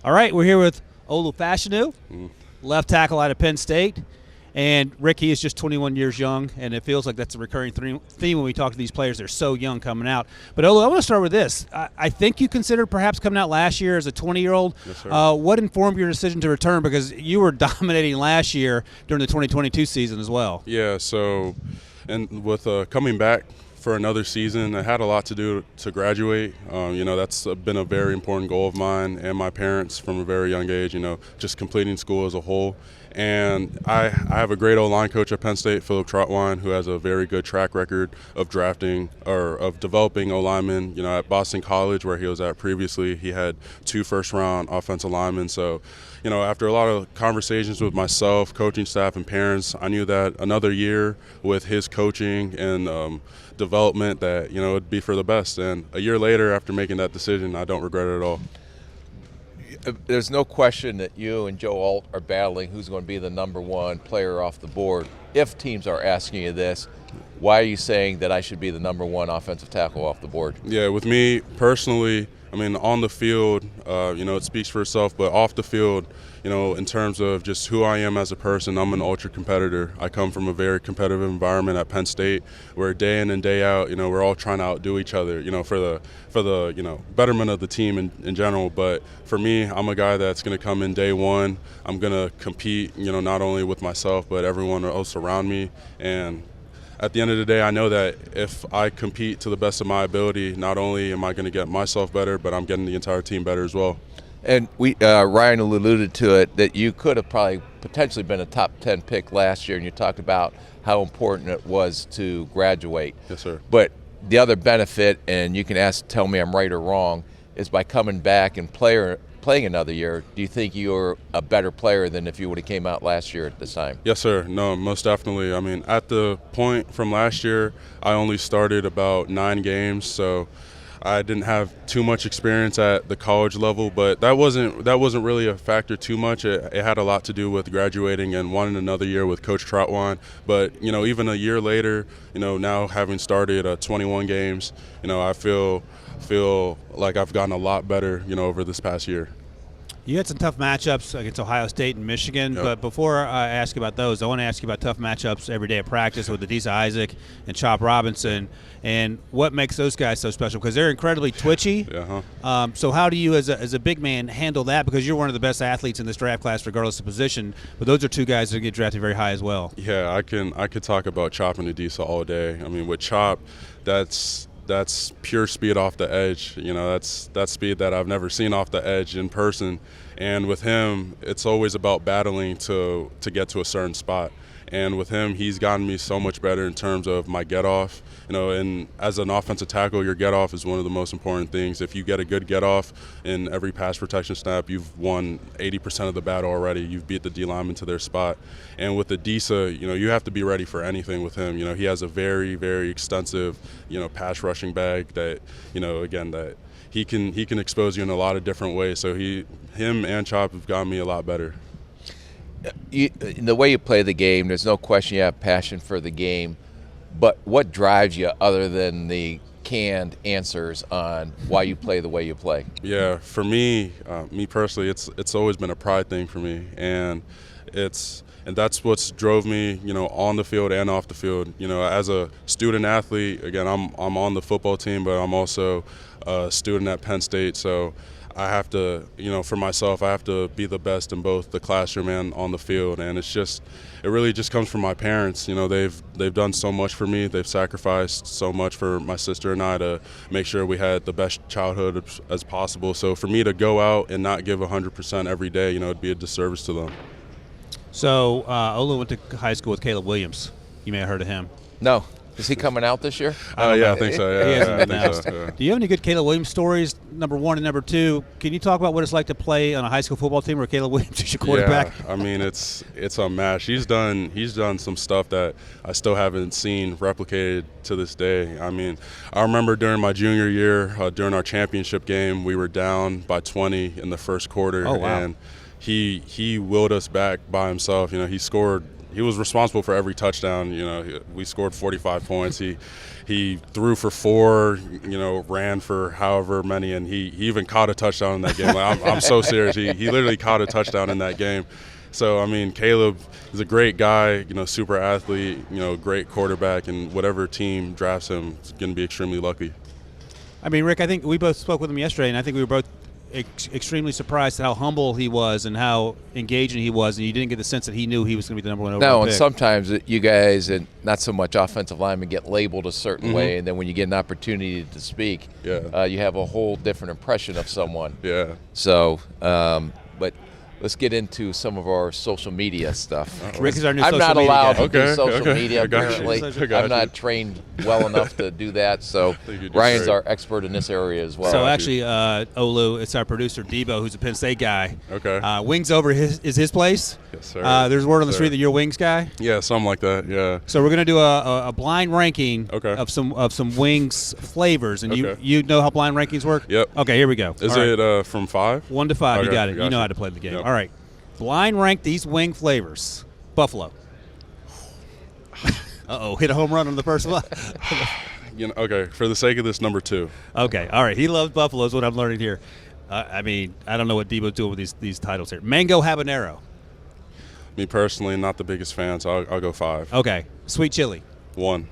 All right, we're here with Olu Fashanu, left tackle out of Penn State. And Rick, he is just 21 years young, and it feels like that's a recurring theme when we talk to these players. They're so young coming out. But, Olu, I want to start with this. I think you considered perhaps coming out last year as a 20-year-old. Yes, sir. What informed your decision to return? Because you were dominating last year during the 2022 season as well. Yeah, so and with coming back for another season, it had a lot to do to graduate. That's been a very important goal of mine and my parents from a very young age, just completing school as a whole. And I have a great O-line coach at Penn State, Philip Trotwine, who has a very good track record of drafting or of developing O-linemen. At Boston College, where he was at previously, he had 2 first-round offensive linemen. So, after a lot of conversations with myself, coaching staff, and parents, I knew that another year with his coaching and development that, it'd be for the best. And a year later, after making that decision, I don't regret it at all. There's no question that you and Joe Alt are battling who's going to be the number 1 player off the board. If teams are asking you this, why are you saying that I should be the number 1 offensive tackle off the board? Yeah, with me personally, on the field, it speaks for itself, but off the field, in terms of just who I am as a person, I'm an ultra competitor. I come from a very competitive environment at Penn State where day in and day out, we're all trying to outdo each other, for the betterment of the team in general. But for me, I'm a guy that's going to come in day one. I'm going to compete, not only with myself, but everyone else around me. And at the end of the day, I know that if I compete to the best of my ability, not only am I going to get myself better, but I'm getting the entire team better as well. And Ryan alluded to it, that you could have probably potentially been a top 10 pick last year, and you talked about how important it was to graduate. Yes, sir. But the other benefit, and you can tell me I'm right or wrong, is by coming back and playing another year, do you think you're a better player than if you would have came out last year at this time? Yes, sir. No, most definitely. At the point from last year, I only started about 9 games, so I didn't have too much experience at the college level, but that wasn't really a factor too much. It had a lot to do with graduating and wanting another year with Coach Trotwine. But even a year later, now having started 21 games, I feel like I've gotten a lot better, over this past year. You had some tough matchups against Ohio State and Michigan, Yep. But before I ask you about those, I want to ask you about tough matchups every day at practice with Adisa Isaac and Chop Robinson, and what makes those guys so special, because they're incredibly twitchy. Uh-huh. So how do you, as a big man, handle that? Because you're one of the best athletes in this draft class, regardless of position, but those are 2 guys that get drafted very high as well. Yeah, I could talk about Chop and Adisa all day. With Chop, that's pure speed off the edge. That's speed that I've never seen off the edge in person. And with him, it's always about battling to get to a certain spot. And with him, he's gotten me so much better in terms of my get-off. And as an offensive tackle, your get-off is one of the most important things. If you get a good get-off in every pass protection snap, you've won 80% of the battle already. You've beat the D-lineman to their spot. And with Adisa, you have to be ready for anything with him. He has a very, very extensive, pass rushing bag that, that he can expose you in a lot of different ways. So him and Chop have gotten me a lot better. In the way you play the game, there's no question you have passion for the game, but what drives you other than the canned answers on why you play the way you play? Yeah, for me personally, it's always been a pride thing for me, and that's what's drove me, on the field and off the field. As a student athlete, again, I'm on the football team, but I'm also a student at Penn State, so I have to, for myself, I have to be the best in both the classroom and on the field. And it really just comes from my parents. They've done so much for me. They've sacrificed so much for my sister and I to make sure we had the best childhood as possible. So for me to go out and not give 100% every day, it'd be a disservice to them. So Olu went to high school with Caleb Williams. You may have heard of him. No. Is he coming out this year? Yeah, I think so. Yeah, He hasn't I think announced. so, yeah. Do you have any good Caleb Williams stories, number 1 and number 2? Can you talk about what it's like to play on a high school football team where Caleb Williams is your quarterback? Yeah, it's unmatched. He's done some stuff that I still haven't seen replicated to this day. I remember during my junior year, during our championship game, we were down by 20 in the first quarter. Oh, wow. And he willed us back by himself. He scored he was responsible for every touchdown. You know, we scored 45 points. He threw for 4, you know, ran for however many, and he even caught a touchdown in that game. Like, I'm so serious. He literally caught a touchdown in that game. So, I mean, Caleb is a great guy, you know, super athlete, you know, great quarterback, and whatever team drafts him is going to be extremely lucky. I mean, Rick, I think we both spoke with him yesterday, and I think we were both extremely surprised at how humble he was and how engaging he was, and you didn't get the sense that he knew he was going to be the number one overall pick. And sometimes you guys, and not so much offensive linemen, get labeled a certain way, and then when you get an opportunity to speak, you have a whole different impression of someone. Yeah. So, but let's get into some of our social media stuff. Rick is our new I'm social not media allowed guy. to do social media, I got you. apparently. I I'm not trained well enough to do that, so you do Ryan's great. our expert in this area as well. So actually, Olu, it's our producer Debo, who's a Penn State guy. Okay. Wings over is his place. Yes, sir. There's word on the Yes, street sir. that you're a Wings guy. Yeah, something like that. Yeah. So we're gonna do a blind ranking Okay. of some Wings flavors, and Okay. you know how blind rankings work. Yep. Okay, here we go. Is All right. it from 5? 1 to 5? You Okay, got it. You gotcha. know how to play the game. Yep. All right. Blind rank these wing flavors. Buffalo. Hit a home run on the first one. You know, okay, for the sake of this, number 2. Okay, all right. He loves Buffalo is what I'm learning here. I mean, I don't know what Debo's doing with these titles here. Mango habanero. Me personally, not the biggest fan, so I'll go 5. Okay. Sweet chili. 1.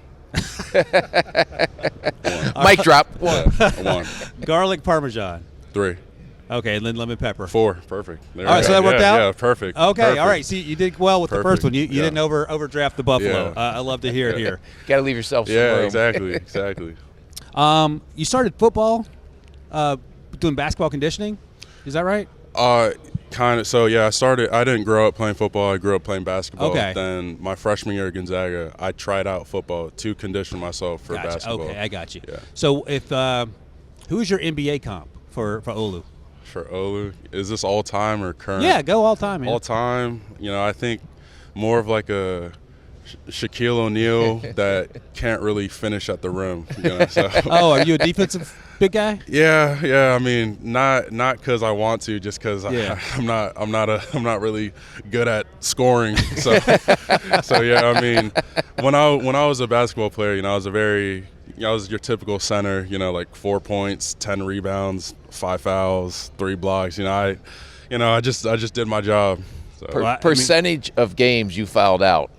Mic drop. Yeah, 1. Garlic parmesan. 3. Okay, and then lemon pepper. 4. Perfect. There All right, we so go. that worked out? Yeah, perfect. Okay, Perfect. all right. See, you did well with the first Perfect. one. You Yeah. didn't overdraft the Buffalo. Yeah. I love to hear it here. Got to leave yourself some Yeah, room. exactly. You started football, doing basketball conditioning. Is that right? Kind of. So yeah, I didn't grow up playing football. I grew up playing basketball. Okay. Then my freshman year at Gonzaga, I tried out football to condition myself for Gotcha. basketball. Okay, I got you. Yeah. So if who is your NBA comp for Olu? For Olu, is this all time or current? Yeah, go all time, man. All time. You know, I think more of like a Shaquille O'Neal that can't really finish at the rim. You know, so. Oh, are you a defensive big guy? Yeah. I mean, not because I want to, just because Yeah. I'm not really good at scoring. So yeah. I mean, when I was a basketball player, you know, I was your typical center. You know, like 4 points, 10 rebounds, 5 fouls, 3 blocks. I just did my job. So. Percentage of games you fouled out.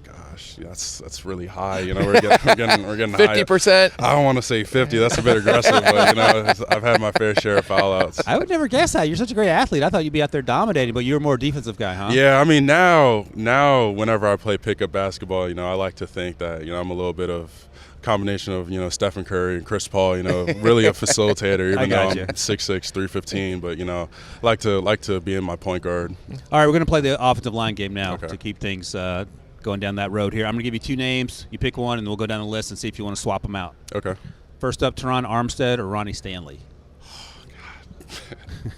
Gosh, that's really high. You know, we're getting 50%. I don't want to say 50. That's a bit aggressive, but you know, I've had my fair share of foul outs. I would never guess that. You're such a great athlete. I thought you'd be out there dominating, but you're more a defensive guy, huh? Yeah, I mean now whenever I play pickup basketball, you know, I like to think that, you know, I'm a little bit of combination of, you know, Stephen Curry and Chris Paul, you know, really a facilitator, even though I'm 6'6", 315, but, you know, like to be in my point guard. All right, we're going to play the offensive line game now Okay. to keep things going down that road here. I'm going to give you 2 names. You pick one, and we'll go down the list and see if you want to swap them out. Okay. First up, Teron Armstead or Ronnie Stanley?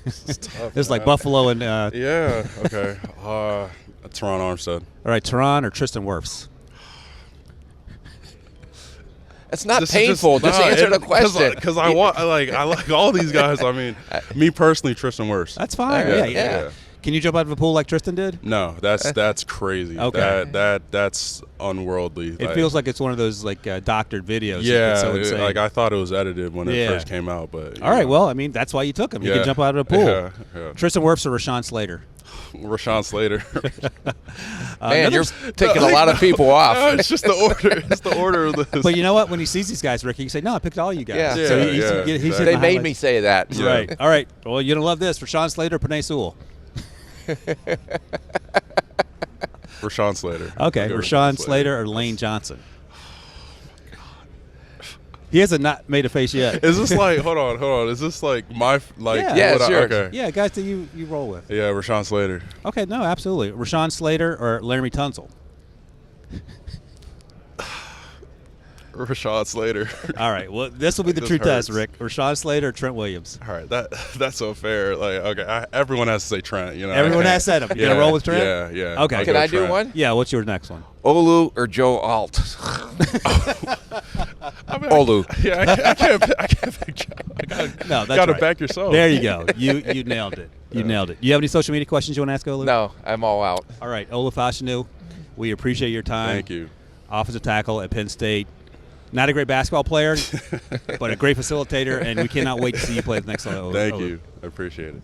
It's tough, This is like man. Buffalo and Yeah, okay. Teron Armstead. all right, Teron or Tristan Wirfs? It's not This is painful. Just answer the question. Because I like all these guys. I mean, me personally, Tristan Wirfs. That's fine. Yeah, Yeah. yeah. Can you jump out of a pool like Tristan did? No, that's crazy. Okay. That's unworldly. It feels like it's one of those like doctored videos. Yeah, So insane. like I thought it was edited when it Yeah. first came out, but All right, well, I mean, that's why you took him. You Yeah. can jump out of a pool. Yeah. Tristan Wirfs or Rashawn Slater? Rashawn Slater. Man, you're taking a lot of people off. No, it's just the order. It's the order of this. But you know what? When he sees these guys, Ricky, he can say, "No, I picked all you guys." Yeah. So Yeah, he's exactly. in They the made highlights. me say that. Yeah. Right. All right. Well, you're gonna love this. Rashawn Slater, Penn Sewell. Rashawn Slater. Okay. I'll go Rashawn Slater or Lane Johnson. He hasn't not made a face yet. Is this like? Hold on. Is this like my like? Yeah. Yeah, what it's yours. Okay. Yeah, guys that you roll with. Yeah, Rashawn Slater. Okay. No, absolutely. Rashawn Slater or Laramie Tunsil. Rashawn Slater. All right. Well, this will be the This true test, hurts. Rick. Rashawn Slater or Trent Williams. All right, that's so fair. Like, okay, everyone has to say Trent. You know, Everyone has said him. You gonna roll with Trent? Yeah. Okay. I'll Can go I do Trent. one? Yeah. What's your next one? Olu or Joe Alt? I mean, Olu. Yeah, I can't pick Joe. No, that's gotta right. back yourself. There you go. You nailed it. You nailed it. You have any social media questions you want to ask Olu? No, I'm all out. All right. Olu Fashanu, We appreciate your time. Thank you. Offensive tackle at Penn State. Not a great basketball player, but a great facilitator, and we cannot wait to see you play the next level. Thank you. I appreciate it.